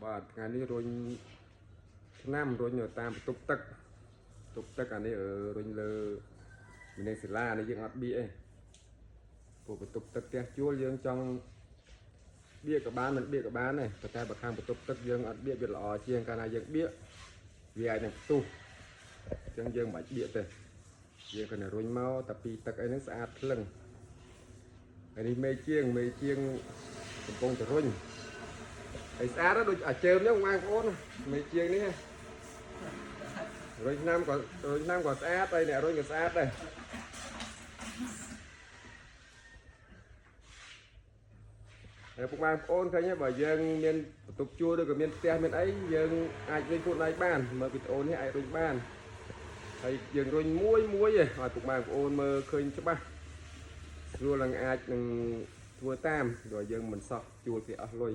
បាទថ្ងៃនេះរុញឆ្នាំរុញតាមបន្ទប់ទឹកអានេះរុញលើវិន័យសាលានេះយើងអត់បៀកទេពួកបន្ទប់ទឹកផ្ទះជួលយើងចង់បៀកក៏បានមិនបៀកក៏បានដែរប៉ុន្តែបើខាងបន្ទប់ទឹកយើងអត់បៀកវាល្អជាងកាលណាយើងបៀកវាអាចនឹងផ្ទុះអញ្ចឹងយើងមិនបាច់បៀកទេយើងគ្រាន់តែរុញមកតែពីទឹកអីហ្នឹងស្អាតភ្លឹងហើយនេះមេជាងកំពុងតែរុញហើយស្អាតដូចអាជើមហ្នឹងបងប្អូនមេជាងនេះរុញឆ្នាំក៏ស្អាតហើយអ្នករុញក៏ស្អាតដែរហើយពុកបងប្អូនឃើញទេបើយើងមានបន្ទប់ជួលឬក៏មានផ្ទះមានអីយើងអាចរុញខ្លួនឯងបានមើលវីដេអូនេះអាចរុញបានហើយយើងរុញមួយឯងឲ្យពុកបងប្អូនមើលឃើញច្បាស់ស្រួលនឹងអាចនឹងធ្វើតាមដោយយើងមិនសោះជួលគេអស់លុយ